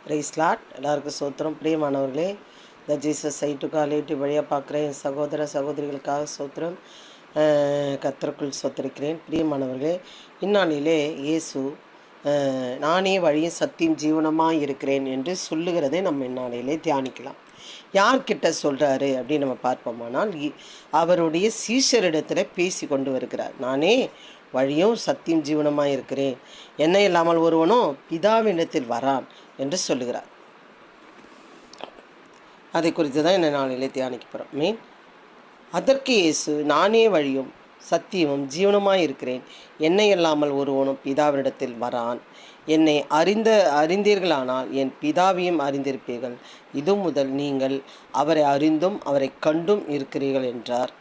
Price lot. எல்லாருக்கும் சோத்திரம். பிரியமானவர்களே, இந்த ஜீசஸ் சைட்டு காலேட்டு வழியாக பார்க்குற என் சகோதர சகோதரிகளுக்காக சோத்திரம். கர்த்தருக்குள் சோத்திருக்கிறேன். பிரியமானவர்களே, இந்நாளிலே இயேசு நானே வழியும் சத்தியம் ஜீவனமாக இருக்கிறேன் என்று சொல்லுகிறதை நம்ம இந்நாளிலே தியானிக்கலாம். யார்கிட்ட சொல்கிறாரு அப்படின்னு நம்ம பார்ப்போமானால், அவருடைய சீஷரிடத்தில் பேசி கொண்டு வருகிறார். நானே வழியும் சத்தியம் ஜீவனமாக இருக்கிறேன், என்னை இல்லாமல் ஒருவனும் பிதாவினிடத்தில் வரான் என்று சொல்லுகிறார். அதை குறித்து தான் இந்த நாளிலே தியானிக்க போகிறோம். அதற்கு இயேசு, நானே வழியும் சத்தியமும் ஜீவனமாக இருக்கிறேன், என்னை இல்லாமல் ஒருவனும் பிதாவினிடத்தில் வரான். என்னை அறிந்தீர்களானால் என் பிதாவையும் அறிந்திருப்பீர்கள். இது முதல் நீங்கள் அவரை அறிந்தும் அவரை கண்டும் இருக்கிறீர்கள் என்றார்.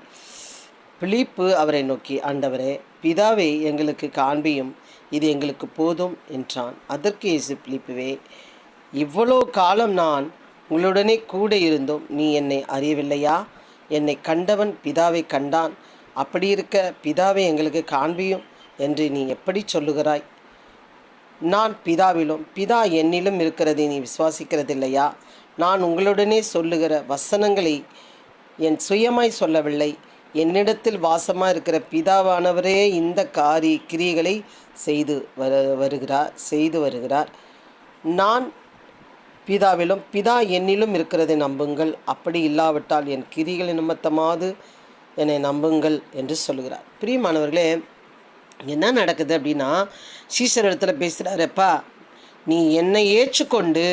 பிலிப்பு அவரை நோக்கி, ஆண்டவரே, பிதாவை எங்களுக்கு காண்பியும், இது எங்களுக்கு போதும் என்றான். அதற்கு இயேசு, பிலிப்புவே, இவ்வளோ காலம் நான் உங்களுடனே கூட இருந்தும் நீ என்னை அறியவில்லையா? என்னை கண்டவன் பிதாவை கண்டான். அப்படி இருக்க பிதாவை எங்களுக்கு காண்பியும் என்று நீ எப்படி சொல்லுகிறாய்? நான் பிதாவிலும் பிதா என்னிலும் இருக்கிறதை நீ விசுவாசிக்கிறதில்லையா? நான் உங்களுடனே சொல்லுகிற வசனங்களை என் சுயமாய் சொல்லவில்லை, என்னிடத்தில் வாசமாக இருக்கிற பிதாவானவரே இந்த கிரியைகளை செய்து வருகிறார். நான் பிதாவிலும் பிதா என்னிலும் இருக்கிறதை நம்புங்கள், அப்படி இல்லாவிட்டால் என் கிரிகள் நிமித்தமாவது என்னை நம்புங்கள் என்று சொல்கிறார். பிரியமானவர்களே, என்ன நடக்குது அப்படின்னா, சீசர் இடத்துல பேசுகிறாரப்பா, நீ என்னை ஏற்றுக்கொண்டு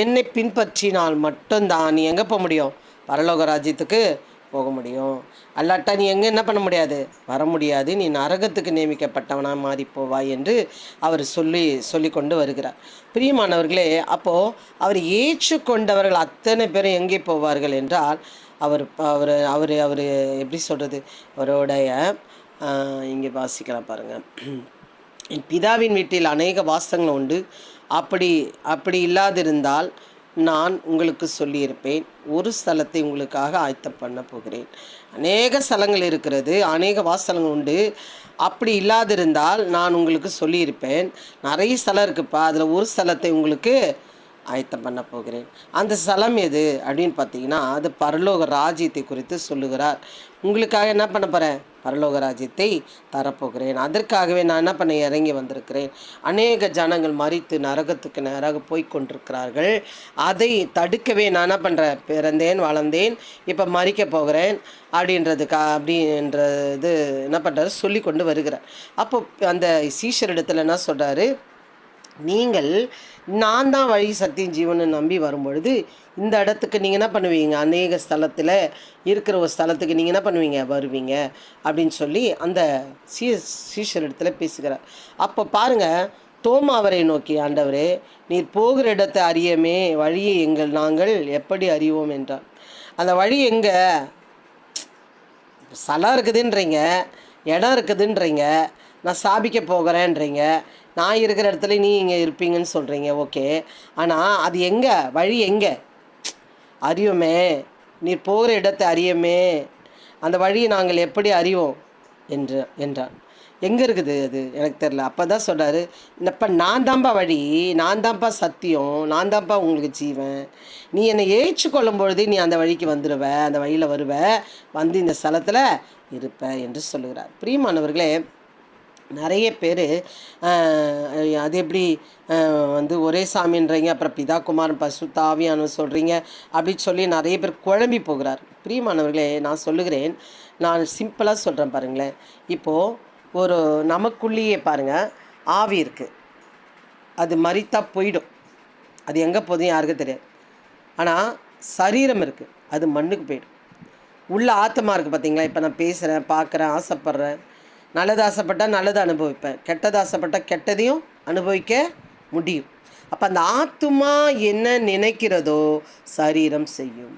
என்னை பின்பற்றினால் மட்டும்தான் நீ எங்கே போக முடியும்? பரலோக ராஜ்யத்துக்கு போக முடியும். அல்லாட்டா நீ எங்கே என்ன பண்ண வர முடியாது. நீ நரகத்துக்கு நியமிக்கப்பட்டவனாக மாறி போவாய் என்று அவர் சொல்லி கொண்டு வருகிறார். பிரியமானவர்களே, அப்போது அவர் ஏற்றுக்கொண்டவர்கள் அத்தனை பேரும் எங்கே போவார்கள் என்றால், அவர் அவர் அவர் அவர் எப்படி சொல்கிறது, அவருடைய இங்கே வாசிக்கலாம் பாருங்கள். என் பிதாவின் வீட்டில் அநேக வாசங்கள் உண்டு, அப்படி இல்லாதிருந்தால் நான் உங்களுக்கு சொல்லியிருப்பேன். ஒரு ஸ்தலத்தை உங்களுக்காக ஆயத்தம் பண்ண போகிறேன். அநேக ஸ்தலங்கள் இருக்கிறது, அநேக வாசல்கள் உண்டு. அப்படி இல்லாதிருந்தால் நான் உங்களுக்கு சொல்லியிருப்பேன். நிறைய ஸ்தலம் இருக்குப்பா, அதில் ஒரு ஸ்தலத்தை உங்களுக்கு ஆயத்தம் பண்ண போகிறேன். அந்த ஸ்தலம் எது அப்படின்னு பார்த்தீங்கன்னா, அது பரலோக ராஜ்யத்தை குறித்து சொல்லுகிறார். உங்களுக்காக என்ன பண்ண போகிறேன்? பரலோக ராஜ்யத்தை தரப்போகிறேன். அதற்காகவே நான் என்ன பண்ண இறங்கி வந்திருக்கிறேன். அநேக ஜனங்கள் மரித்து நரகத்துக்கு நேராக போய் கொண்டிருக்கிறார்கள். அதை தடுக்கவே நான் என்ன பண்ணுறேன்? பிறந்தேன், வளர்ந்தேன், இப்போ மறிக்க போகிறேன் அப்படின்றது என்ன பண்ணுறாரு? சொல்லி கொண்டு வருகிறார். அப்போ அந்த சீஷரிடத்தில் என்ன சொல்கிறாரு? நீங்கள் நான் தான் வழி சத்தியம் ஜீவனை நம்பி வரும்பொழுது இந்த இடத்துக்கு நீங்கள் என்ன பண்ணுவீங்க? அநேக ஸ்தலத்தில் இருக்கிற ஒரு ஸ்தலத்துக்கு நீங்கள் என்ன பண்ணுவீங்க? வருவீங்க அப்படின்னு சொல்லி அந்த சீஷர் இடத்துல பேசுகிறார். அப்போ பாருங்கள், தோமா அவரை நோக்கி, ஆண்டவரே, நீர் போகிற இடத்தை அறியமே, வழியை நாங்கள் எப்படி அறிவோம் என்றார். அந்த வழி எங்கே? ஸ்தலம் இருக்குதுன்றீங்க, இடம் இருக்குதுன்றீங்க, நான் ஸ்தாபிக்க போகிறேன்றீங்க, நான் இருக்கிற இடத்துல நீ இங்கே இருப்பீங்கன்னு சொல்கிறீங்க. ஓகே, ஆனால் அது எங்கே? வழி எங்கே? அறியோமே, நீர் போகிற இடத்தை அறியமே, அந்த வழியை நாங்கள் எப்படி அறிவோம் என்றான். எங்கே இருக்குது அது? எனக்கு தெரில. அப்போ தான் சொல்கிறாரு, இப்போ நான் தான்ப்பா வழி, நான் தான்ப்பா சத்தியம், நான் தான்ப்பா உங்களுக்கு ஜீவன். நீ என்னை ஏற்றுக்கொள்ளும் பொழுது நீ அந்த வழிக்கு வந்துடுவ, அந்த வழியில் வருவ, வந்து இந்த ஸ்தலத்தில் இருப்ப என்று சொல்லுகிறார். பிரியமானவர்களே, நிறைய பேர் அது எப்படி வந்து ஒரே சாமின்றீங்க, அப்புறம் பிதா குமாரன் பசுத்த ஆவியானவர் சொல்கிறீங்க அப்படின்னு சொல்லி நிறைய பேர் குழம்பி போகிறார். பிரியமானவர்களே, நான் சொல்லுகிறேன், நான் சிம்பிளாக சொல்கிறேன் பாருங்களேன். இப்போது ஒரு நமக்குள்ளேயே பாருங்கள், ஆவி இருக்குது, அது மரித்தா போயிடும், அது எங்கே போதும் யாருக்கும் தெரியாது. ஆனால் சரீரம் இருக்குது, அது மண்ணுக்கு போயிடும். உள்ள ஆத்மா இருக்குது பார்த்தீங்களா? இப்போ நான் பேசுகிறேன், பார்க்குறேன், ஆசைப்பட்றேன், நல்லது ஆசைப்பட்டால் நல்லதை அனுபவிப்பேன், கெட்டது ஆசைப்பட்டால் கெட்டதையும் அனுபவிக்க முடியும். அப்போ அந்த ஆத்மா என்ன நினைக்கிறதோ சரீரம் செய்யும்.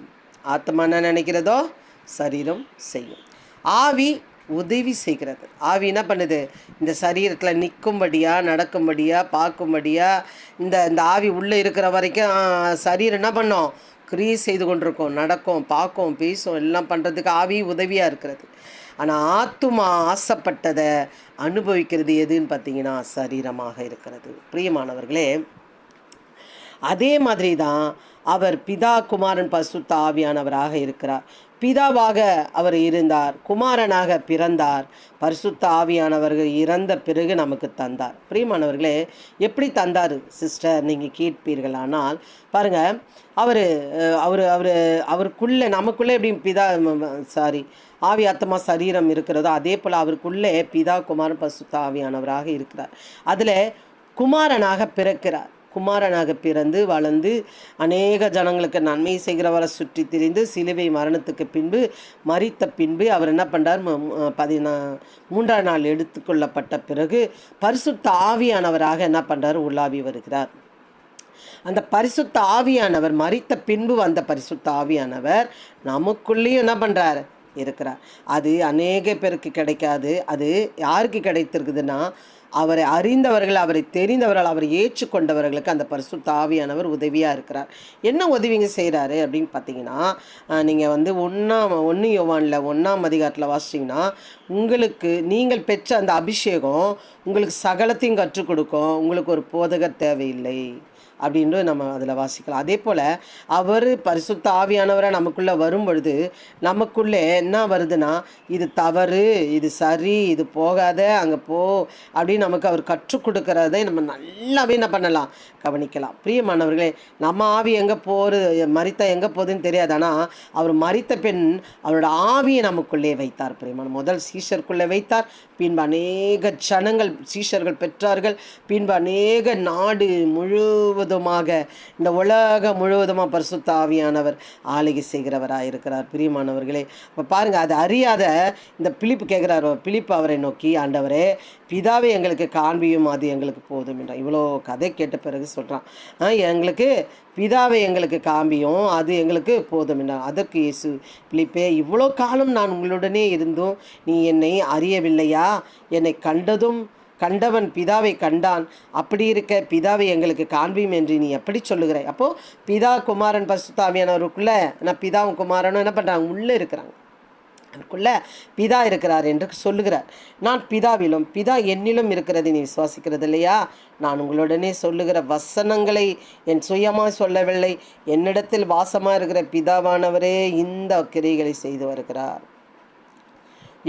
ஆத்மா என்ன நினைக்கிறதோ சரீரம் செய்யும். ஆவி உதவி செய்கிறது. ஆவி என்ன பண்ணுது? இந்த சரீரத்தில் நிற்கும்படியாக, நடக்கும்படியாக, பார்க்கும்படியாக, இந்த ஆவி உள்ளே இருக்கிற வரைக்கும் சரீரம் என்ன பண்ணோம்? கிரியை செய்து கொண்டிருக்கோம், நடக்கும், பார்க்கும், பேசும், எல்லாம் பண்ணுறதுக்கு ஆவி உதவியாக இருக்கிறது. ஆனால் ஆத்துமா ஆசைப்பட்டதை அனுபவிக்கிறது எதுன்னு பார்த்தீங்கன்னா சரீரமாக இருக்கிறது. பிரியமானவர்களே, அதே மாதிரி தான் அவர் பிதா குமாரன் பரிசுத்த ஆவியானவராக இருக்கிறார். பிதாவாக அவர் இருந்தார், குமாரனாக பிறந்தார், பரிசுத்த ஆவியானவர்கள் இறந்த பிறகு நமக்கு தந்தார். பிரியமானவர்களே, எப்படி தந்தார் சிஸ்டர் நீங்கள் கேட்பீர்களானால், பாருங்கள், அவர் அவர் அவர் அவருக்குள்ளே நமக்குள்ளே எப்படி ஆவி ஆத்மா சரீரம் இருக்கிறதோ அதே போல் அவருக்குள்ளே பிதா குமாரன் பரிசுத்த ஆவியானவராக இருக்கிறார். அதில் குமாரனாக பிறக்கிறார். குமாரனாக பிறந்து வளர்ந்து அநேக ஜனங்களுக்கு நன்மை செய்கிறவரை சுற்றி திரிந்து சிலுவை மரணத்துக்கு பின்பு மரித்த பின்பு அவர் என்ன பண்ணுறார், 3ஆம் நாள் எடுத்துக்கொள்ளப்பட்ட பிறகு பரிசுத்த ஆவியானவராக என்ன பண்ணுறார், உலாவி வருகிறார். அந்த பரிசுத்த ஆவியானவர் மரித்த பின்பு வந்த பரிசுத்த ஆவியானவர் நமக்குள்ளேயும் என்ன பண்ணுறார், இருக்கிறார். அது அநேக பேருக்கு கிடைக்காது. அது யாருக்கு கிடைத்திருக்குதுன்னா, அவரை அறிந்தவர்கள், அவரை தெரிந்தவர்கள், அவரை ஏற்றுக்கொண்டவர்களுக்கு அந்த பரிசுத்த ஆவியானவர் உதவியாக இருக்கிறார். என்ன உதவிங்க செய்கிறாரு அப்படின்னு பார்த்தீங்கன்னா, நீங்கள் 1 யோவானில் 1ஆம் அதிகாரத்தில் வாசிச்சிங்கன்னா, உங்களுக்கு நீங்கள் பெற்ற அந்த அபிஷேகம் உங்களுக்கு சகலத்தையும் கற்றுக் கொடுக்கும், உங்களுக்கு ஒரு போதகர் தேவையில்லை அப்படின்ட்டு நம்ம அதில் வாசிக்கலாம். அதே போல் அவர் பரிசுத்த ஆவியானவரை நமக்குள்ளே வரும் பொழுது நமக்குள்ளே என்ன வருதுன்னா, இது தவறு, இது சரி, இது போகாத, அங்கே போ அப்படின்னு நமக்கு அவர் கற்றுக் கொடுக்கறதை நம்ம நல்லாவே என்ன பண்ணலாம், கவனிக்கலாம். பிரியமானவர்களே, நம்ம ஆவி எங்கே போகிறது, மரித்த எங்கே போகுதுன்னு தெரியாது. ஆனால் அவர் மரித்த பெண் அவரோட ஆவியை நமக்குள்ளே வைத்தார். பிரியமான முதல் சீஷருக்குள்ளே வைத்தார், பின்பு அநேக ஜனங்கள் சீஷர்கள் பெற்றார்கள், பின்பு அநேக நாடு முழுவதுமாக இந்த உலகம் முழுவதுமாக பரிசுத்த ஆவியானவர் ஆளுகை செய்கிறவராக இருக்கிறார். பிரியமானவர்களே, இப்போ பாருங்கள், அது அறியாத இந்த பிலிப்பு கேட்குறாரு. பிலிப்பு அவரை நோக்கி, ஆண்டவரே, பிதாவை எங்களுக்கு காண்பியும், அது எங்களுக்கு போதும் என்றான். இவ்வளோ கதை கேட்ட பிறகு சொல்கிறான், எங்களுக்கு பிதாவை எங்களுக்கு காண்பியும், அது எங்களுக்கு போதும் என்றான். அதற்கு இயேசு, பிலிப்பே, இவ்வளோ காலம் நான் உங்களுடனே இருந்தும் நீ என்னை அறியவில்லையா? என்னை கண்டவன் பிதாவை கண்டான். அப்படி இருக்க பிதாவை எங்களுக்கு காண்பியும் என்று நீ எப்படி சொல்லுகிறாய்? அப்போது பிதா குமாரன் பரிசுத்த ஆவியானவருக்குள்ளே நான் பிதாவும் குமாரனும் என்ன பண்ணுறாங்க, உள்ளே இருக்கிறாங்க. அதுக்குள்ளே பிதா இருக்கிறார் என்று சொல்லுகிறார். நான் பிதாவிலும் பிதா என்னிலும் இருக்கிறது நீ விசுவாசிக்கிறது இல்லையா? நான் உங்களுடனே சொல்லுகிற வசனங்களை என் சுயமாக சொல்லவில்லை, என்னிடத்தில் வாசமாக இருக்கிற பிதாவானவரே இந்த கிரியைகளை செய்து வருகிறார்.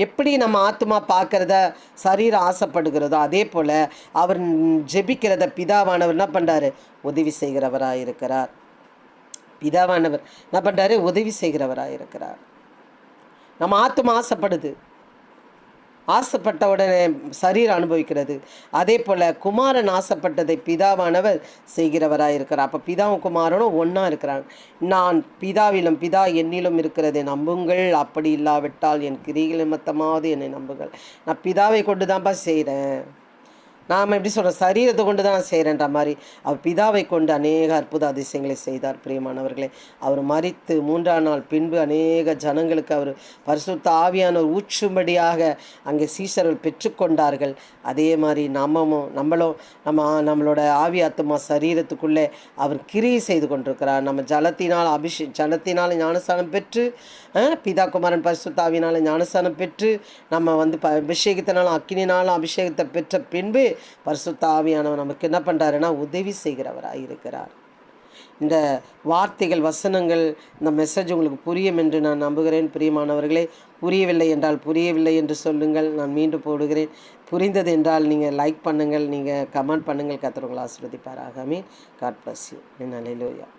எப்படி நம்ம ஆத்மா பார்க்குறத சரீரம் ஆசைப்படுகிறதோ அதே போல் அவர் ஜெபிக்கிறத பிதாவானவர் என்ன பண்ணுறாரு, உதவி செய்கிறவராக இருக்கிறார். பிதாவானவர் என்ன பண்ணுறாரு, உதவி செய்கிறவராக இருக்கிறார். நம்ம ஆத்மா ஆசைப்பட்ட உடனே சரீரம் அனுபவிக்கிறது. அதே போல் குமாரன் ஆசைப்பட்டதை பிதாவானவர் செய்கிறவராக இருக்கிறார். அப்போ பிதாவும் குமாரனும் ஒன்றா இருக்கிறாங்க. நான் பிதாவிலும் பிதா என்னிலும் இருக்கிறதை நம்புங்கள், அப்படி இல்லாவிட்டால் என் கிரிகள் நிமித்தமாவது என்னை நம்புங்கள். நான் பிதாவை கொண்டு தான்ப்பா செய்கிறேன், நாம் எப்படி சொல்கிறோம், சரீரத்தை கொண்டு தான் நான் செய்கிறேன்ற மாதிரி அவர் பிதாவை கொண்டு அநேக அற்புத அதிசயங்களை செய்தார். பிரியமானவர்களே, அவர் மரித்து 3ஆம் நாள் பின்பு அநேக ஜனங்களுக்கு அவர் பரிசுத்த ஆவியானவர் ஊற்றும்படியாக அங்கே சீஷர்கள் பெற்றுக்கொண்டார்கள். அதே மாதிரி நம்மளோட ஆவி ஆத்மா சரீரத்துக்குள்ளே அவர் கிரியை செய்து கொண்டிருக்கிறார். நம்ம ஜலத்தினால் ஞானஸ்தானம் பெற்று, பிதா குமாரன் பரிசுத்த ஆவியினால் ஞானஸ்தானம் பெற்று, நம்ம அபிஷேகத்தினாலும் அக்கினினாலும் அபிஷேகத்தை பெற்ற பின்பு பரிசுத்த ஆவியானவர் நமக்கு என்ன பண்ணுறாருன்னா உதவி செய்கிறவராக இருக்கிறார். இந்த வார்த்தைகள், வசனங்கள், இந்த மெசேஜ் உங்களுக்கு புரியும் என்று நான் நம்புகிறேன். பிரியமானவர்களே, புரியவில்லை என்றால் புரியவில்லை என்று சொல்லுங்கள், நான் மீண்டும் போடுகிறேன். புரிந்தது என்றால் நீங்கள் லைக் பண்ணுங்கள், நீங்கள் கமெண்ட் பண்ணுங்கள். கர்த்தர் உங்களை ஆசீர்வதிப்பாராக. Amen. God bless you. Hallelujah.